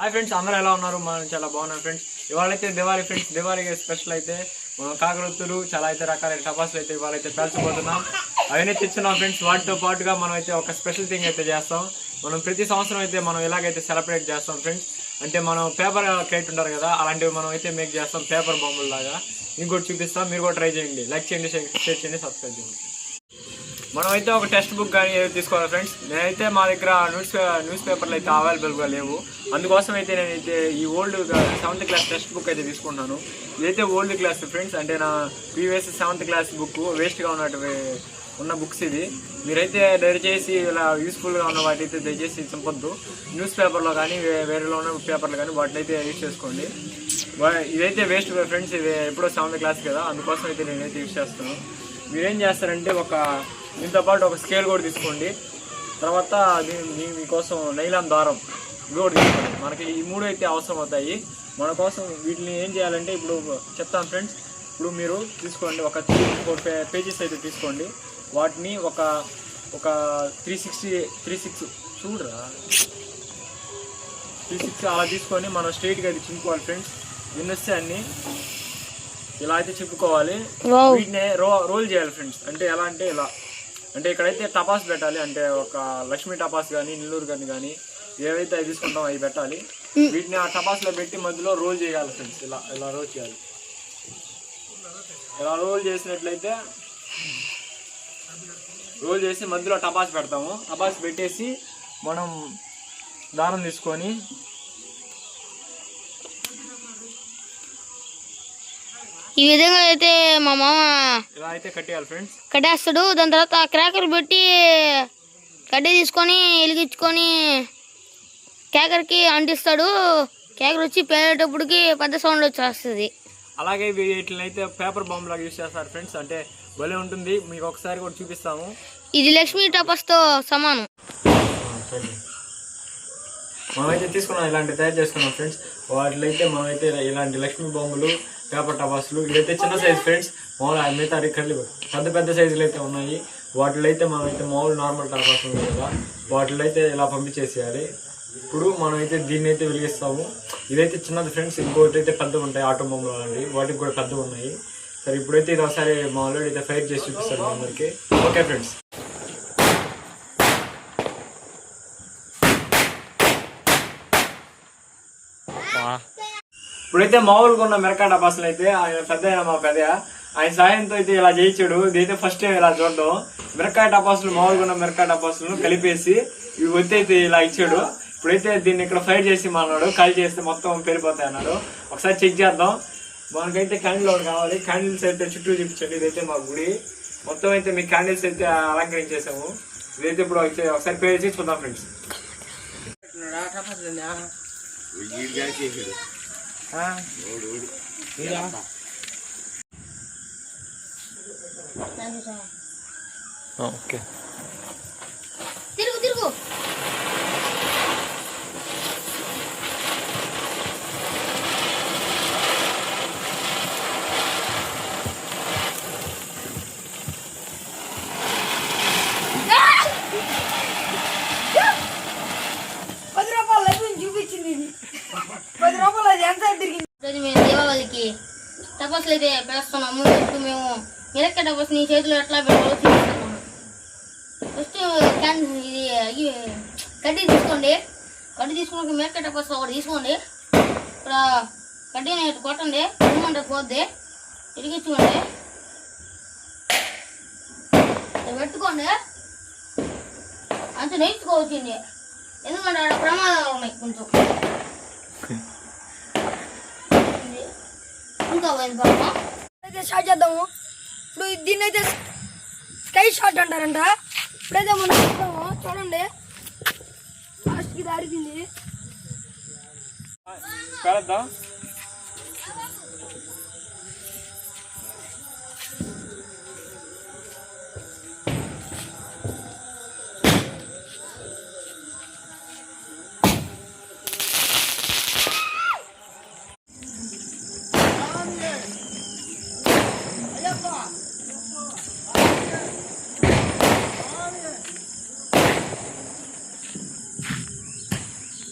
Hi friends, అందరూ ఎలా ఉన్నారు? మనం చాలా బాగున్నాం ఫ్రెండ్స్. ఇవాళైతే దివాళీ ఫ్రెండ్స్. దివాళీకి స్పెషల్ అయితే మనం కాకరొత్తులు చాలా అయితే రకాలైన టపాసులు అయితే ఇవాళైతే పేల్చబోతున్నాం. అవన్నీ తెచ్చున్నాం ఫ్రెండ్స్. వాటితో పాటుగా మనం అయితే ఒక స్పెషల్ థింగ్ అయితే చేస్తాం. మనం ప్రతి సంవత్సరం అయితే మనం ఇలాగైతే సెలబ్రేట్ చేస్తాం ఫ్రెండ్స్. అంటే మనం పేపర్ కైట్ ఉంటారు కదా, అలాంటివి మనం అయితే మేక్ చేస్తాం పేపర్ బొమ్మల లాగా. మీకు కూడా చూపిస్తాం, మీరు కూడా ట్రై చేయండి. లైక్ చేయండి, షేర్ చేయండి, సబ్స్క్రైబ్ చేయండి. మనం అయితే ఒక టెక్స్ట్ బుక్ కానీ తీసుకోవాలి ఫ్రెండ్స్. నేనైతే మా దగ్గర న్యూస్ పేపర్లు అయితే అవైలబుల్గా లేవు. అందుకోసం అయితే నేనైతే ఈ old 7th class text book అయితే తీసుకుంటున్నాను. ఇదైతే ఓల్డ్ క్లాస్ ఫ్రెండ్స్. అంటే నా ప్రీవియస్ 7th క్లాస్ బుక్ వేస్ట్గా ఉన్న బుక్స్ ఇది. మీరైతే దయచేసి ఇలా యూస్ఫుల్గా ఉన్న వాటితే దయచేసి చింపొద్దు. న్యూస్ పేపర్లో కానీ వేరేలో ఉన్న పేపర్లు కానీ వాటిని అయితే యూజ్ చేసుకోండి. ఇదైతే వేస్ట్ ఫ్రెండ్స్. ఇది ఎప్పుడో 7th క్లాస్ కదా, అందుకోసం అయితే నేనైతే యూజ్ చేస్తాను. మీరేం చేస్తారంటే దీంతో పాటు ఒక స్కేల్ కూడా తీసుకోండి. తర్వాత మీకోసం నైలాన్ దారం ఇది కూడా తీసుకోండి. మనకి ఈ 3 అయితే అవసరం అవుతాయి మన కోసం. వీటిని ఏం చేయాలంటే ఇప్పుడు చెప్తాను ఫ్రెండ్స్. ఇప్పుడు మీరు తీసుకోండి, ఒక 3-4 పేజెస్ అయితే తీసుకోండి. వాటిని ఒక 36 చూడరా 36 అలా తీసుకొని మనం స్ట్రైట్గా అది చింపుకోవాలి ఫ్రెండ్స్. ఎన్ని వస్తే అన్ని ఇలా అయితే చెప్పుకోవాలి. వీటిని రోల్ చేయాలి ఫ్రెండ్స్. అంటే ఎలా అంటే ఇలా, అంటే ఇక్కడైతే టపాస్ పెట్టాలి. అంటే ఒక లక్ష్మీ టపాస్ కానీ నెల్లూరు కానీ ఏవైతే అవి తీసుకుంటామో అవి పెట్టాలి. వీటిని ఆ టపాస్లో పెట్టి మధ్యలో రోల్ చేయాలి ఫ్రెండ్స్. ఇలా రోల్ చేయాలి. ఇలా రోల్ చేసినట్లయితే రోల్ చేసి మధ్యలో టపాస్ పెడతాము. టపాస్ పెట్టేసి మనం దారం తీసుకొని ఈ విధంగా అయితే మా మామ ఇలా అయితే కట్టేయాలి ఫ్రెండ్స్. కట్టేస్తాడు. దాని తర్వాత క్రాకర్ పెట్టి కడ్డీ తీసుకొని వెలిగించుకొని క్రాకర్కి అంటిస్తాడు. క్రాకర్ వచ్చి పేరేటప్పటికి పెద్ద సౌండ్ వచ్చేస్తుంది. అలాగే వీటిని అయితే పేపర్ బొమ్మలాగా యూజ్ చేస్తారు ఫ్రెండ్స్. అంటే భలే ఉంటుంది. మీకు ఒకసారి కూడా చూపిస్తాము. ఇది లక్ష్మీ టపాస్తో సమానం. మనమైతే తీసుకున్నాం, ఇలాంటివి తయారు చేసుకున్నాం ఫ్రెండ్స్. వాటిలో అయితే మనమైతే ఇలాంటి లక్ష్మీ బొమ్మలు, పేపర్ టపాసులు ఇదైతే చిన్న సైజ్ ఫ్రెండ్స్. మామూలు మిగతా రికర్లు పెద్ద సైజులు అయితే ఉన్నాయి. వాటిలో అయితే మనమైతే మామూలు నార్మల్ టపాసులు ఉన్నాయి కదా, వాటిలో అయితే ఇలా పంపించేసేయాలి. ఇప్పుడు మనమైతే దీన్ని అయితే వెలిగిస్తాము. ఇదైతే చిన్నది ఫ్రెండ్స్. ఇంకోటి అయితే పెద్దగా ఉంటాయి ఆటో బొమ్మలు అలాంటివి, వాటికి కూడా పెద్దగా ఉన్నాయి. సరే ఇప్పుడైతే ఇది ఒకసారి మా ఆల్రెడీ అయితే ఫైర్ చేసి చూపిస్తాడు మా అందరికి. Okay friends. ఇప్పుడైతే మామూలుగా ఉన్న మిరకాయ టపాసులు అయితే ఆయన మా పెద్దయ్య ఆయన సాయంతో అయితే ఇలా చేయించాడు. ఇదైతే ఫస్ట్ టైం ఇలా చూడడం. మిరకాయ టపాసులు మామూలుగా ఉన్న మిరకాయ టపాసులను కలిపేసి ఇవి వచ్చి అయితే ఇలా ఇచ్చాడు. ఇప్పుడైతే దీన్ని ఇక్కడ ఫైర్ చేసి అన్నాడు. కాల్ చేస్తే మొత్తం పేరిపోతాయి అన్నాడు. ఒకసారి చెక్ చేద్దాం. మనకైతే క్యాండిల్ ఒకటి కావాలి. క్యాండిల్స్ అయితే చుట్టూ చూపించండి. ఇదైతే మా గుడి మొత్తం అయితే మీ క్యాండిల్స్ అయితే అలంకరించేసాము. ఇదైతే ఇప్పుడు ఒకసారి పేరు చేసి చూద్దాం ఫ్రెండ్స్. ఓకే తిరుగు మేము దీపావళికి టపాసులు అయితే పేస్తున్నాము. ఇప్పుడు మేము మిరక్క టపాసు నీ చేతిలో ఎట్లా పెట్టాలో చూపిస్తున్నాము. ఫస్ట్ ఇది కడ్డీ తీసుకోండి. కడ్డీ తీసుకున్నాక మిరక్క టపాసు ఒకటి తీసుకోండి. ఇక్కడ కడ్డీని కొట్టండి. ఇమ్మంటే పోద్ది. ఇరిగించుకోండి, పెట్టుకోండి. అంత నేర్చుకోవచ్చింది. ఎందుకంటే అక్కడ ప్రమాదాలు ఉన్నాయి కొంచెం. ఇంకా అయితే స్టార్ట్ చేద్దాము. ఇప్పుడు దీన్ని అయితే స్కై షాట్ అంటారంట. ఇప్పుడైతే మనం చూద్దాము. చూడండి, లాస్ట్కి దారిపోయింది.